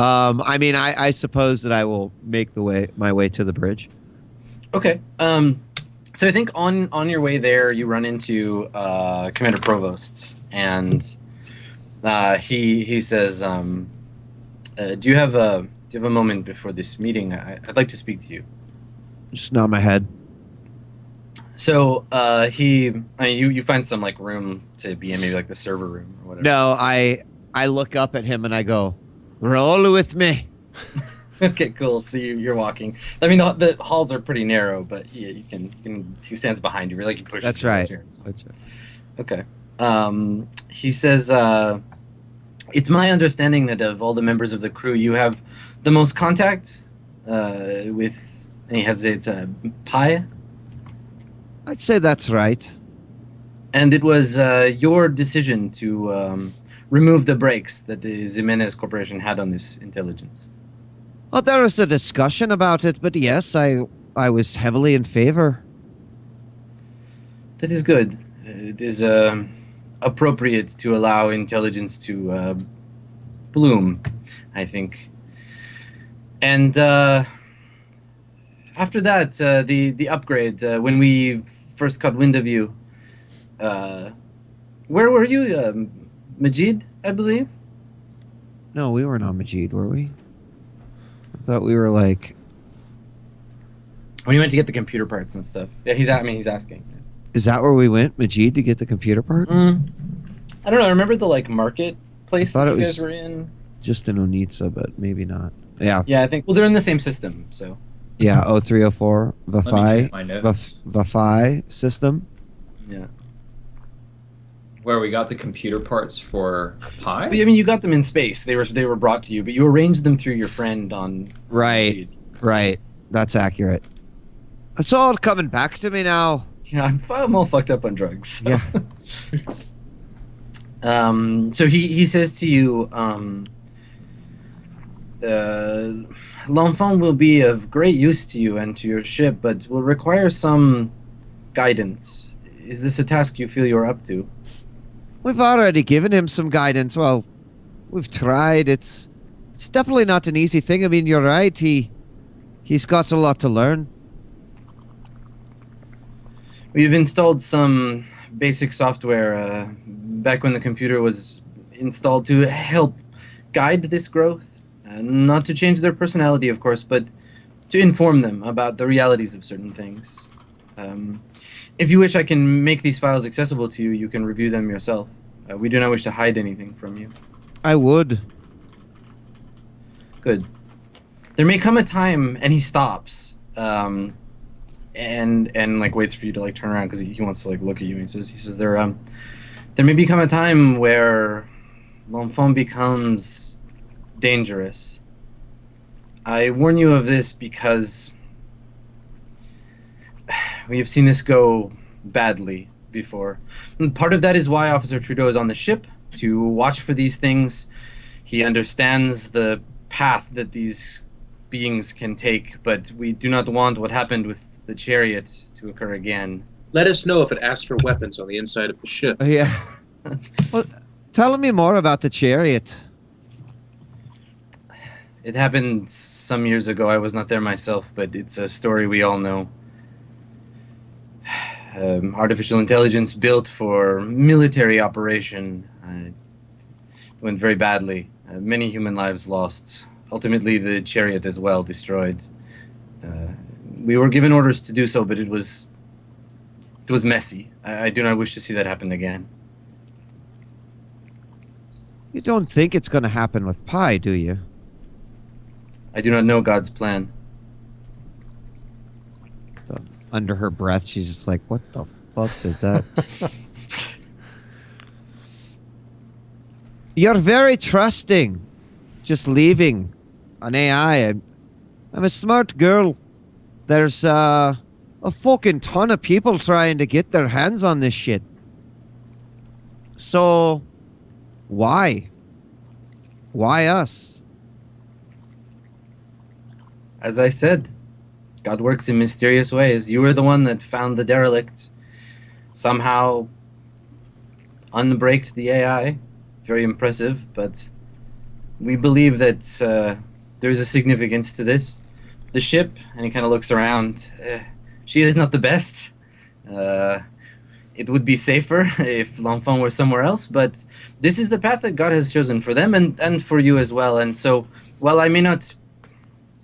I mean, I suppose that I will make my way to the bridge. Okay. So I think on your way there, you run into Commander Provost, and he says, "Do you have a moment before this meeting? I'd like to speak to you." Just nod my head. So you find some like room to be in, maybe like the server room or whatever. No, I look up at him and I go, "Roll with me." Okay, cool. So you're walking. I mean, the halls are pretty narrow, but yeah, you can. He stands behind you. Like you push. That's right. That's right. Okay. He says, "It's my understanding that of all the members of the crew, you have the most contact with." And he hesitates. Pi. I'd say that's right. And it was your decision to remove the brakes that the Jimenez Corporation had on this intelligence. Well, there was a discussion about it, but yes, I was heavily in favor. That is good. It is appropriate to allow intelligence to bloom, I think. And after that, the upgrade, when we first caught wind of you, where were you? Majid, I believe? No, we weren't on Majid, were we? I thought we were like... When you went to get the computer parts and stuff. Yeah, he's asking. Is that where we went, Majid, to get the computer parts? I don't know. I remember the like market place that you guys was were in. Just in Onitsa, but maybe not. Yeah. Yeah, I think. Well, they're in the same system, so. Yeah, 0304 Vafai Vafai system. Yeah. Where we got the computer parts for Pi? I mean, you got them in space. They were brought to you, but you arranged them through your friend on. Right. Right. That's accurate. It's all coming back to me now. Yeah, I'm all fucked up on drugs. So. Yeah. So he says to you, L'Enfant will be of great use to you and to your ship, but will require some guidance. Is this a task you feel you're up to? We've already given him some guidance. Well, we've tried. It's definitely not an easy thing. I mean, you're right. He's got a lot to learn. We've installed some basic software back when the computer was installed to help guide this growth. Not to change their personality, of course, but to inform them about the realities of certain things. If you wish, I can make these files accessible to you. You can review them yourself. We do not wish to hide anything from you. I would. Good. There may come a time, and he stops, and like waits for you to like turn around because he wants to like look at you. And he says there may become a time where L'Enfant becomes dangerous. I warn you of this because we have seen this go badly before. And part of that is why Officer Trudeau is on the ship, to watch for these things. He understands the path that these beings can take, but we do not want what happened with the chariot to occur again. Let us know if it asks for weapons on the inside of the ship. Yeah. Well, tell me more about the chariot. It happened some years ago. I was not there myself, but it's a story we all know. Artificial intelligence built for military operation. It went very badly. Many human lives lost. Ultimately, the chariot as well destroyed. We were given orders to do so, but it was messy. I do not wish to see that happen again. You don't think it's going to happen with Pi, do you? I do not know God's plan. So, under her breath, she's just like, what the fuck is that? You're very trusting. Just leaving an AI. I'm a smart girl. There's a fucking ton of people trying to get their hands on this shit. So, why? Why us? As I said, God works in mysterious ways. You were the one that found the derelict. Somehow unbraked the AI. Very impressive, but we believe that there is a significance to this. The ship, and he kind of looks around. She is not the best. It would be safer if L'Enfant were somewhere else, but this is the path that God has chosen for them and for you as well. And so, while I may not,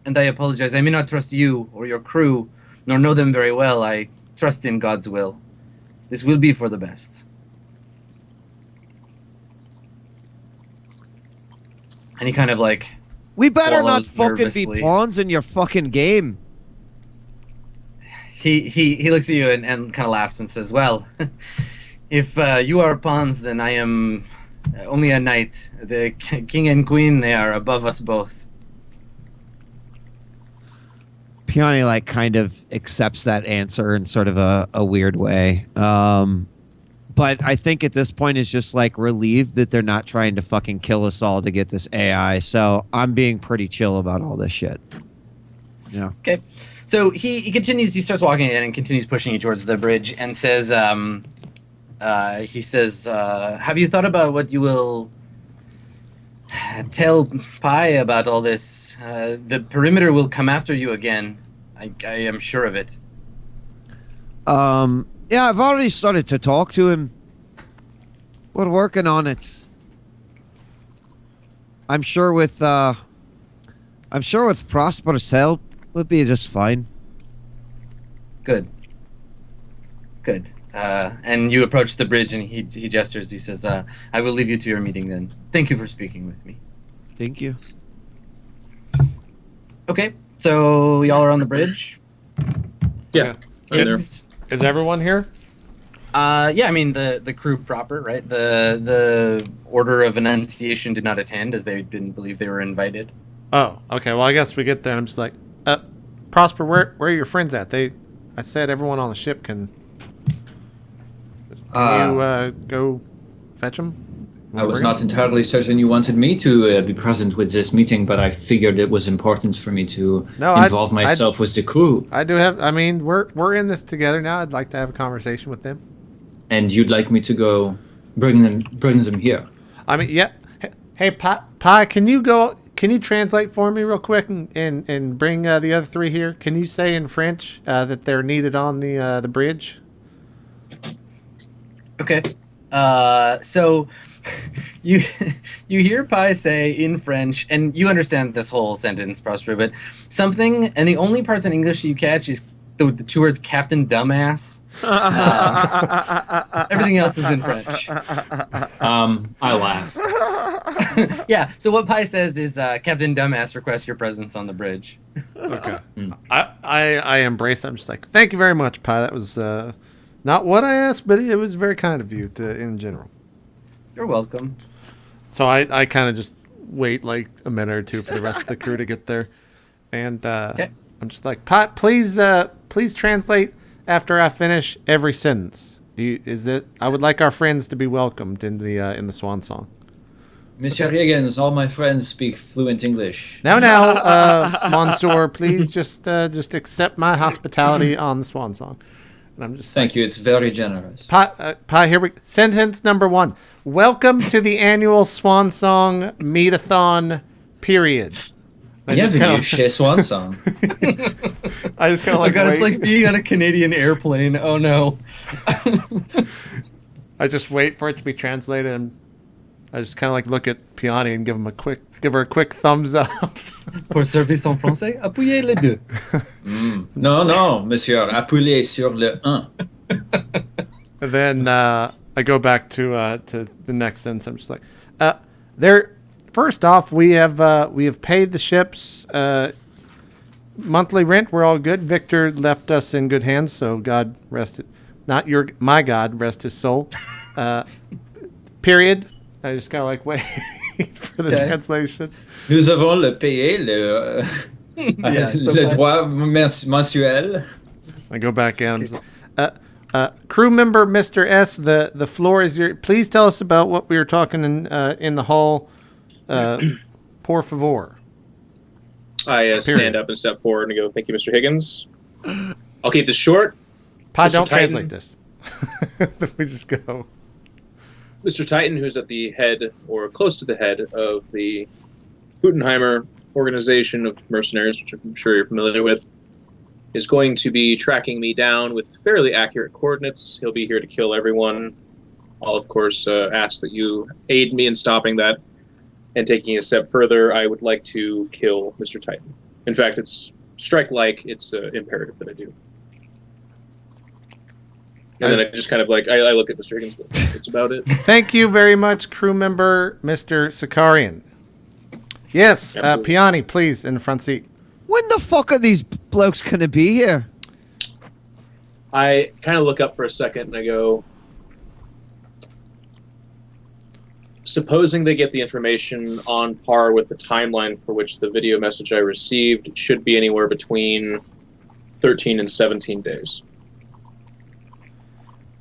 and I apologize, I may not trust you or your crew, nor know them very well, I trust in God's will. This will be for the best. And he kind of like... We better not swallows fucking nervously. be pawns in your fucking game. He looks at you and kind of laughs and says, well, if you are pawns, then I am only a knight. The king and queen, they are above us both. Peony like kind of accepts that answer in sort of a weird way. But I think at this point is just like relieved that they're not trying to fucking kill us all to get this AI. So I'm being pretty chill about all this shit. Yeah. Okay. So he continues, he starts walking in and continues pushing you towards the bridge and says, have you thought about what you will tell Pi about all this? The perimeter will come after you again. I am sure of it. Yeah, I've already started to talk to him. We're working on it. I'm sure with Prosper's help, we'll be just fine. Good. Good. And you approach the bridge and he gestures. He says, I will leave you to your meeting then. Thank you for speaking with me. Thank you. Okay. So y'all are on the bridge? Yeah. I'm there. It's- Is everyone here? Yeah, I mean the crew proper, right? The Order of Annunciation did not attend as they didn't believe they were invited. Oh, okay. Well, I guess we get there. And I'm just like, Prosper, where are your friends at? I said everyone on the ship can you go fetch them? I was not entirely certain you wanted me to be present with this meeting, but I figured it was important for me to involve myself with the crew. I do have. I mean, we're in this together now. I'd like to have a conversation with them. And you'd like me to go bring them here? I mean, yeah. Hey, Pi, can you translate for me real quick and bring the other three here? Can you say in French that they're needed on the bridge? Okay. So you hear Pi say in French, and you understand this whole sentence, Prosper, but something, and the only parts in English you catch is the two words Captain Dumbass. Everything else is in French. I laugh. Yeah, so what Pi says is Captain Dumbass requests your presence on the bridge. Okay. I embrace it. I'm just like, thank you very much, Pi. That was not what I asked, but it was very kind of you in general. You're welcome. So I kind of just wait like a minute or two for the rest of the crew to get there. And Okay. I'm just like, Pi, please translate after I finish every sentence. I would like our friends to be welcomed in the Swan Song. Monsieur Higgins, all my friends speak fluent English. Now, Monsieur, please just accept my hospitality on the Swan Song. And I'm just Thank you, it's very generous. Pi, here we sentence number 1. Welcome to the annual Swan Song Meet-a-thon period. Bienvenue chez Swan Song. I just kind of Oh like god, wait. it's like being on a Canadian airplane. Oh no. I just wait for it to be translated, and I just kind of like look at Peony and give her a quick thumbs up. Pour service en français, appuyez les deux. Non, monsieur, appuyez sur le 1. And then I go back to the next sentence. I'm just like, first off, we have paid the ship's monthly rent. We're all good. Victor left us in good hands, so God rest it. My God rest his soul. Period. I just kind of like wait for the translation. Nous avons payé Yeah, so le fun. droit mensuel. I go back in. I'm just like, crew member Mr. S, the floor is your. Please tell us about what we were talking in the hall. Por favor. I stand up and step forward and go, thank you, Mr. Higgins. I'll keep this short. Pi, Mr. don't Titan. translate this. We just go. Mr. Titan, who's at the head or close to the head of the Futenheimer organization of mercenaries, which I'm sure you're familiar with, is going to be tracking me down with fairly accurate coordinates. He'll be here to kill everyone. I'll, of course, ask that you aid me in stopping that. And taking a step further, I would like to kill Mr. Titan. In fact, it's strike-like. It's imperative that I do. And then I just kind of like, I look at Mr. Higgins. That's about it. Thank you very much, crew member Mr. Sakarian. Yes, Piani, please, in the front seat. When the fuck are these blokes going to be here? I kind of look up for a second and I go, supposing they get the information on par with the timeline for which the video message I received, it should be anywhere between 13 and 17 days.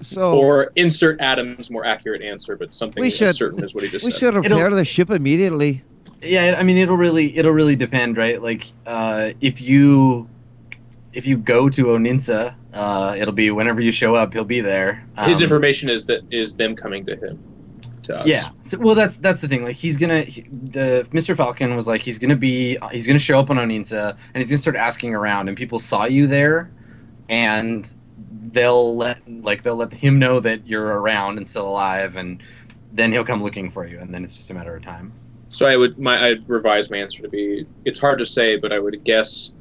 So, or insert Adam's more accurate answer, but something as certain as what he just said. We should repair the ship immediately. Yeah, I mean, it'll really depend, right? Like, if you go to Oninsa, it'll be whenever you show up, he'll be there. His information is them coming to him. To us. Yeah. So, well, that's the thing. Like, Mr. Falcon was like, he's gonna show up on Oninsa, and he's gonna start asking around, and people saw you there, and they'll let him know that you're around and still alive, and then he'll come looking for you, and then it's just a matter of time. So I'd revise my answer to be, it's hard to say, but I would guess,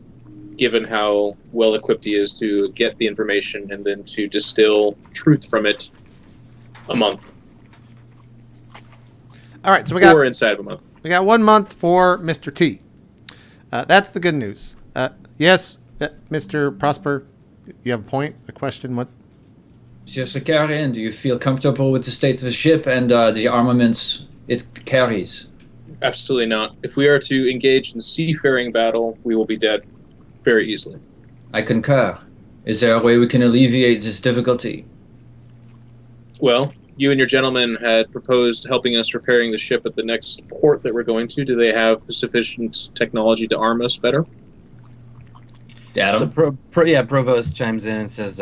given how well equipped he is to get the information and then to distill truth from it, a month. All right, so or inside of a month. We got 1 month for Mr. T. That's the good news. Yes, Mr. Prosper, you have a point, a question, what? Monsieur Sakarian, do you feel comfortable with the state of the ship and the armaments it carries? Absolutely not. If we are to engage in seafaring battle, we will be dead very easily. I concur. Is there a way we can alleviate this difficulty? Well, you and your gentleman had proposed helping us repairing the ship at the next port that we're going to. Do they have sufficient technology to arm us better? Adam? So Provost chimes in and says,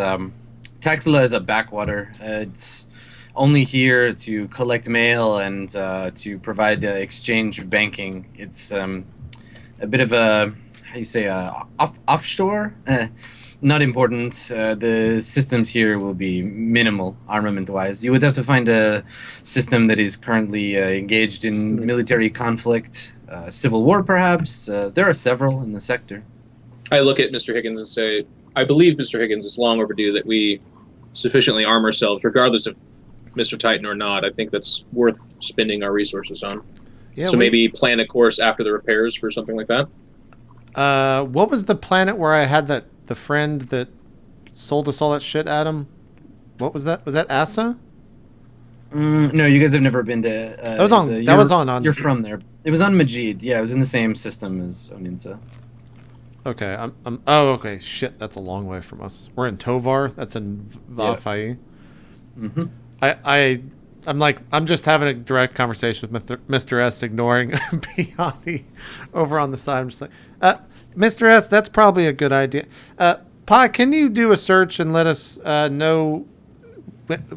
Taxila is a backwater. It's only here to collect mail and to provide exchange banking. It's a bit of a, offshore? Not important. The systems here will be minimal, armament-wise. You would have to find a system that is currently engaged in military conflict, civil war, perhaps. There are several in the sector. I look at Mr. Higgins and say, I believe, Mr. Higgins, it's long overdue that we sufficiently arm ourselves, regardless of Mr. Titan or not. I think that's worth spending our resources on. Yeah, so maybe plan a course after the repairs for something like that? What was the planet where I had the friend that sold us all that shit, Adam? What was that? Was that Asa? No, you guys have never been to... that was on... You're from there. It was on Majid. Yeah, it was in the same system as Oninsa. Okay, okay, shit, that's a long way from us. We're in Tovar, that's in Vafai. Mm-hmm. I'm just having a direct conversation with Mr. S, ignoring Piani over on the side. I'm just like, Mr. S, that's probably a good idea. Pa, can you do a search and let us know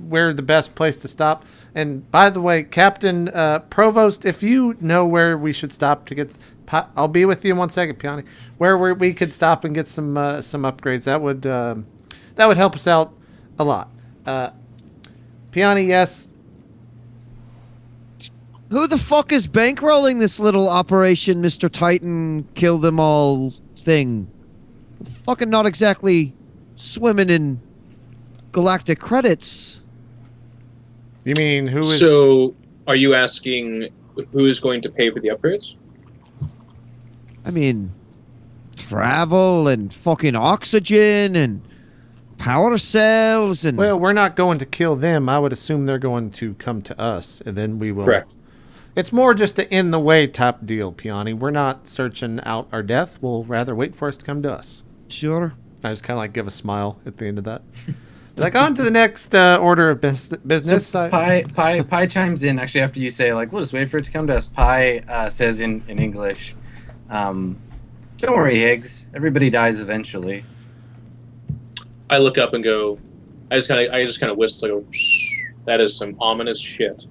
where the best place to stop? And by the way, Captain Provost, if you know where we should stop to get... I'll be with you in 1 second, Piani. Where we could stop and get some upgrades, that would help us out a lot. Piani, yes. Who the fuck is bankrolling this little Operation Mr. Titan Kill Them All thing? Fucking not exactly swimming in galactic credits. You mean who is... So, are you asking who is going to pay for the upgrades? I mean, travel and fucking oxygen and power cells and... Well, we're not going to kill them. I would assume they're going to come to us, and then we will... Correct. It's more just a in-the-way type deal, Piani. We're not searching out our death. We'll rather wait for us to come to us. Sure. I just kind of like give a smile at the end of that. Like, on to the next order of business. So Pi chimes in, actually, after you say, like, we'll just wait for it to come to us. Pi says in English... don't worry, Higgs. Everybody dies eventually. I look up and go. I just kind of whistle. I go, that is some ominous shit.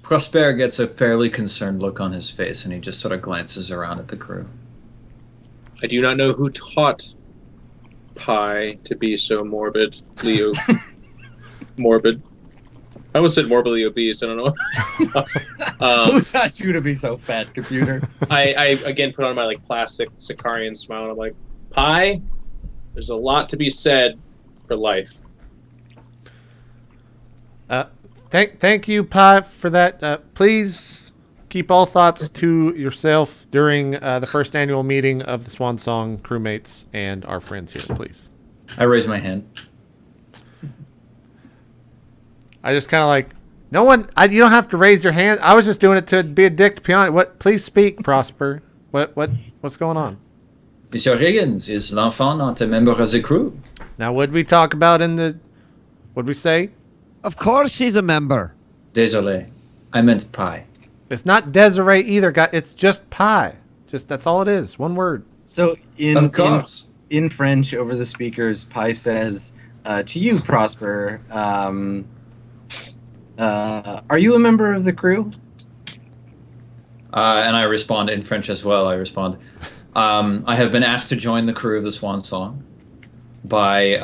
Prosper gets a fairly concerned look on his face, and he just sort of glances around at the crew. I do not know who taught Pi to be so morbid, Leo. Morbid. I almost said morbidly obese. I don't know. Who taught you to be so fat, computer? I again put on my like plastic Sicarian smile, and I'm like, Pi, there's a lot to be said for life. Thank you, Pi, for that. Please keep all thoughts to yourself during the first annual meeting of the Swan Song crewmates and our friends here, please. I raise my hand. I just kind of like, no one, you don't have to raise your hand. I was just doing it to be a dick to Pion. What? Please speak, Prosper. What's going on? Monsieur Higgins, is l'enfant not a member of the crew? Now, what'd we talk about what'd we say? Of course he's a member. Désolé. I meant Pi. It's not Desiree either, guy. It's just Pi. That's all it is. One word. So Of course. in French over the speakers, Pi says to you, Prosper, are you a member of the crew? And I respond in French as well. I respond, I have been asked to join the crew of the Swan Song by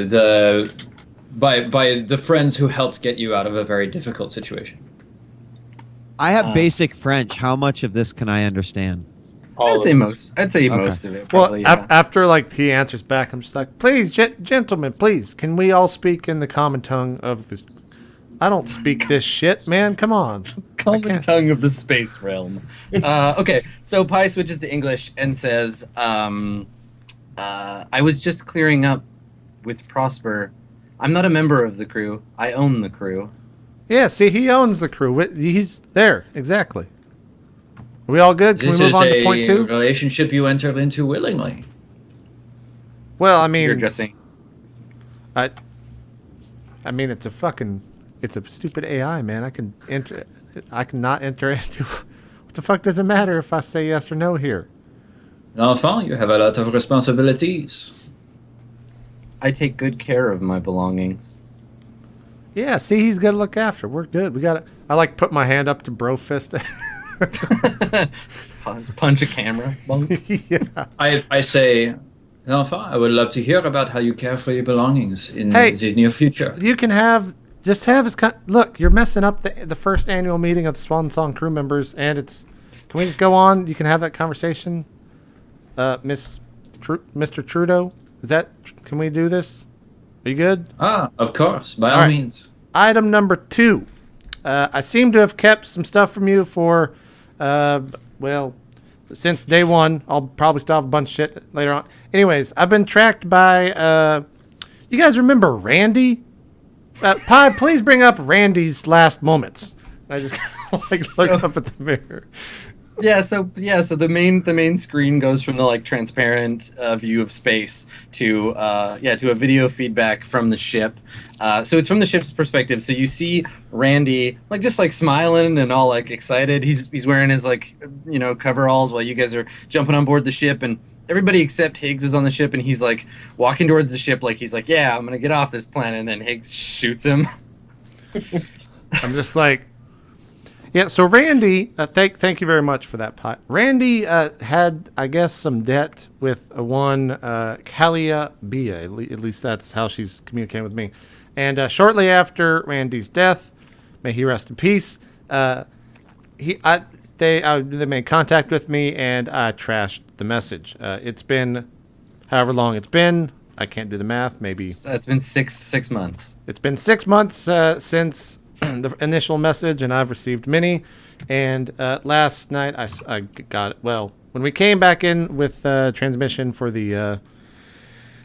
the friends who helped get you out of a very difficult situation. I have basic French. How much of this can I understand? I'd say most of it. Probably, well, yeah. after like he answers back, I'm just like, please, gentlemen, please, can we all speak in the common tongue of this? I don't speak this shit, man. Come on. Common tongue of the space realm. Okay, so Pi switches to English and says, I was just clearing up with Prosper. I'm not a member of the crew. I own the crew. Yeah, see, he owns the crew. He's there. Exactly. Are we all good? Can we move on to point 2? This is a relationship you entered into willingly. Well, I mean... You're addressing... I mean, it's a stupid AI, man. I cannot enter into... What the fuck does it matter if I say yes or no here? L'enfant, you have a lot of responsibilities. I take good care of my belongings. Yeah, see, he's got to look after. We're good. I like put my hand up to bro fist. Punch a camera. Yeah. I say, l'enfant, I would love to hear about how you care for your belongings in the near future. You can just have his... Look, you're messing up the first annual meeting of the Swan Song crew members, and it's... Can we just go on? You can have that conversation. Mr. Trudeau? Can we do this? Are you good? Of course, by all means. Item number 2. I seem to have kept some stuff from you for, since day 1. I'll probably still have a bunch of shit later on. Anyways, I've been tracked by, you guys remember Randy? Pi, please bring up Randy's last moments. I just look up at the mirror. So the main screen goes from the like transparent view of space to a video feedback from the ship. So it's from the ship's perspective. So you see Randy just smiling and all like excited. He's wearing his coveralls while you guys are jumping on board the ship, and everybody except Higgs is on the ship, and he's like walking towards the ship he's like, yeah, I'm gonna get off this planet, and then Higgs shoots him. I'm just like. Yeah, so Randy, thank you very much for that, Pi. Randy had, I guess, some debt with one Kalia Bia. At least that's how she's communicating with me. And shortly after Randy's death, may he rest in peace, they made contact with me, and I trashed the message. It's been however long it's been. I can't do the math. Maybe it's been six months. It's been 6 months since the initial message, and I've received many. And last night I got it. Well, when we came back in with transmission for the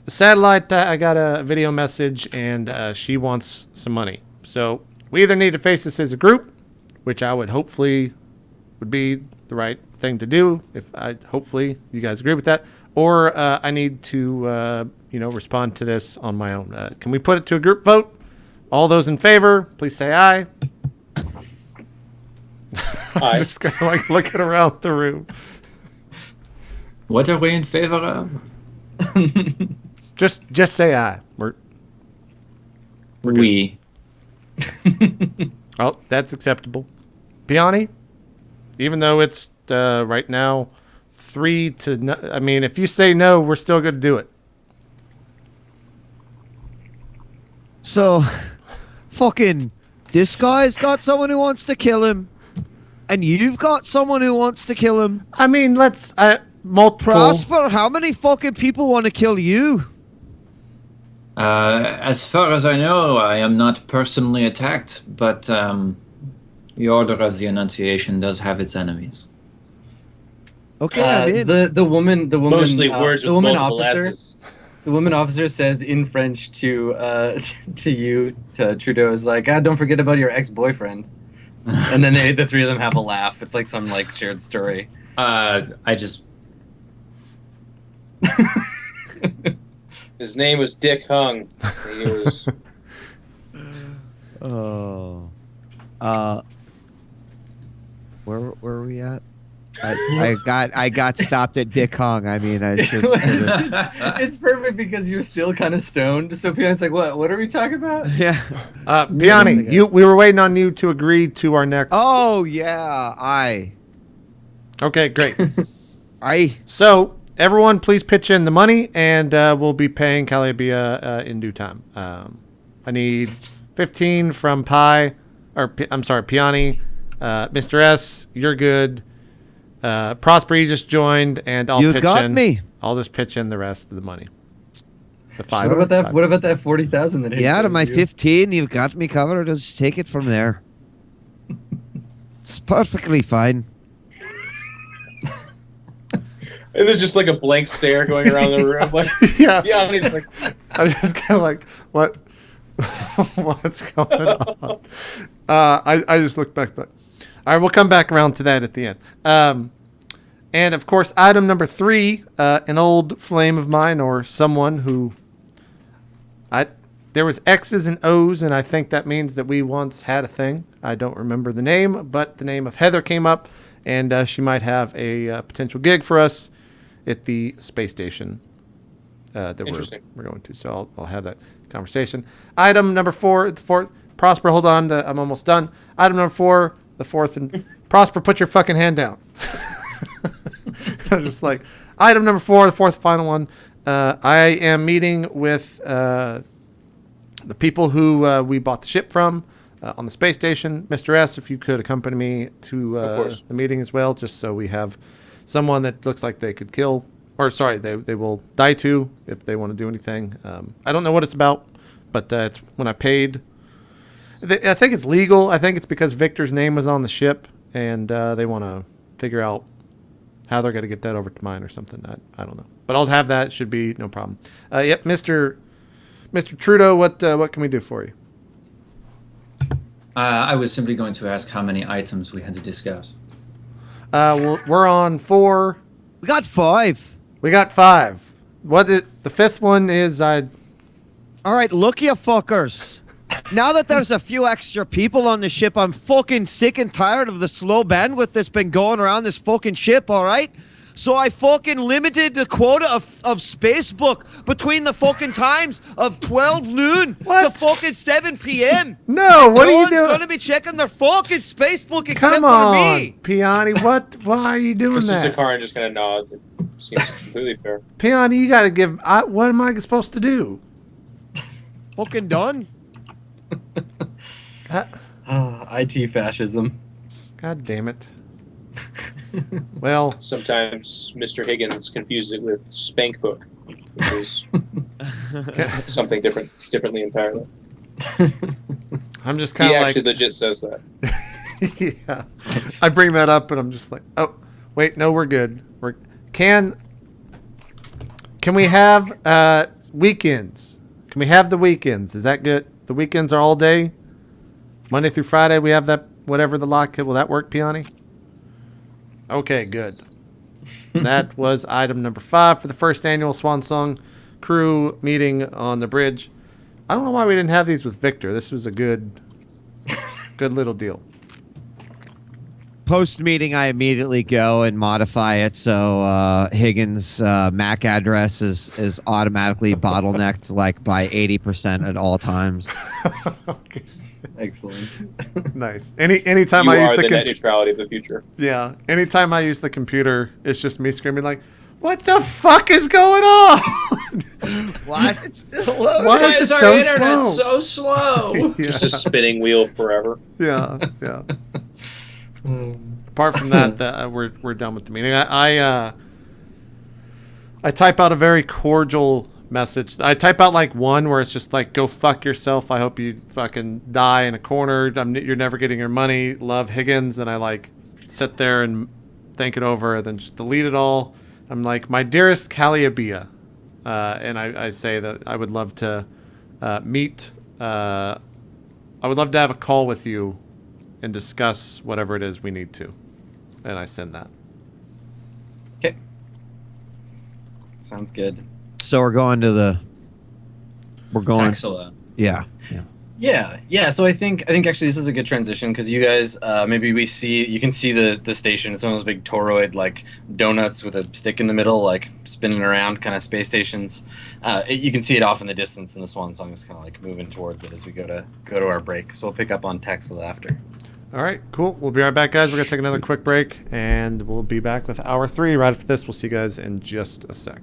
satellite, I got a video message, and she wants some money. So we either need to face this as a group, which I would hopefully would be the right thing to do. Hopefully you guys agree with that, or I need to respond to this on my own. Can we put it to a group vote? All those in favor, please say aye. I'm just kind of looking around the room. What are we in favor of? Just say aye. We're we. Oh, that's acceptable. Peony, even though it's right now 3 to no, I mean, if you say no, we're still going to do it. So, fucking, this guy's got someone who wants to kill him, and you've got someone who wants to kill him. I mean, let's multiple. Prosper, how many fucking people want to kill you? As far as I know, I am not personally attacked, but the Order of the Annunciation does have its enemies. Okay, I'm in. The woman Mostly words the with woman multiple officer. S's. The woman officer says in French to Trudeau is like, don't forget about your ex-boyfriend. And then the three of them have a laugh. It's like some like shared story. I just... His name was Dick Hung. He was... Oh. Where were we at? I got stopped at Dick Hong. I mean, I just it's perfect because you're still kind of stoned. So Peony's like, what are we talking about? yeah. Peony, we were waiting on you to agree to our next. Oh yeah, Okay, great. I. So everyone, please pitch in the money, and we'll be paying Calabia in due time. I need 15 from Peony. Mr. S, you're good. Prosper, you just joined, and I'll pitch in. Me. I'll just pitch in the rest of the money. The 5. What about that? What about that 40,000 that? Yeah, out of my 15, you've got me covered. Just take it from there. It's perfectly fine. And there's just like a blank stare going around the room. Like, yeah. He's like, I'm just kind of like, what? What's going on? I just looked back, but all right, we'll come back around to that at the end. And of course, item number 3, an old flame of mine or someone who there was X's and O's, and I think that means that we once had a thing. I don't remember the name, but the name of Heather came up, and she might have a potential gig for us at the space station that we're going to. So I'll have that conversation. Item number 4, the fourth. Prosper, hold on. I'm almost done. Item number 4, the fourth, and Prosper, put your fucking hand down. I was just like, item number 4, the fourth, final one. I am meeting with the people who we bought the ship from on the space station. Mr. S, if you could accompany me to the meeting as well, just so we have someone that looks like they could kill, or sorry, they will die to if they want to do anything. I don't know what it's about, but it's when I paid. I think it's legal. I think it's because Victor's name was on the ship, and they want to figure out how they're going to get that over to mine or something. I don't know. But I'll have that. It should be no problem. Yep, Mr. Trudeau, what can we do for you? I was simply going to ask how many items we had to discuss. We're on 4. We got 5. We got 5. The 5th one is All right, look, you fuckers. Now that there's a few extra people on the ship, I'm fucking sick and tired of the slow bandwidth that's been going around this fucking ship, all right? So I fucking limited the quota of Spacebook between the fucking times of 12 noon to fucking 7 p.m. No, what are you doing? No one's going to be checking their fucking Spacebook except Come on, for me. Peony, why are you doing that? Mr. Zakaran just kind of nods. It seems completely fair. Peony, you got to give... what am I supposed to do? Fucking done. IT fascism. God damn it. Well, sometimes Mr. Higgins confuses it with Spank Book, which is something differently entirely. I'm just kind of like... He actually legit says that. Yeah. I bring that up, and I'm just like, oh, wait, no, we're good. Can we have weekends? Can we have the weekends? Is that good? The weekends are all day? Monday through Friday, we have that, whatever the lock. Will that work, Peony? Okay, good. That was item number 5 for the first annual Swan Song crew meeting on the bridge. I don't know why we didn't have these with Victor. This was a good little deal. Post-meeting, I immediately go and modify it so Higgins' MAC address is automatically bottlenecked like by 80% at all times. Okay. Excellent. Nice. Anytime You I use are the the net neutrality of the future. yeah. Anytime I use the computer, it's just me screaming like, "What the fuck is going on? Why is it still loading? Why is it our so internet slow?" so slow? Yeah. Just a spinning wheel forever. Yeah. Apart from that, we're done with the meeting. I type out a very cordial message. I type out like one where it's just like, "Go fuck yourself. I hope you fucking die in a corner. You're never getting your money. Love, Higgins." And I like sit there and think it over, and then just delete it all. I'm like, "My dearest Caliabia," and I say that I would love to meet. I would love to have a call with you and discuss whatever it is we need to. And I send that. Okay. Sounds good. So we're going. Taxala. Yeah. Yeah. So I think actually this is a good transition because you guys maybe you can see the station. It's one of those big toroid like donuts with a stick in the middle, like spinning around, kind of space stations. You can see it off in the distance, and the Swan Song is kind of like moving towards it as we go to our break. So we'll pick up on Taxala after. All right, cool. We'll be right back, guys. We're going to take another quick break, and we'll be back with hour 3 right after this. We'll see you guys in just a sec.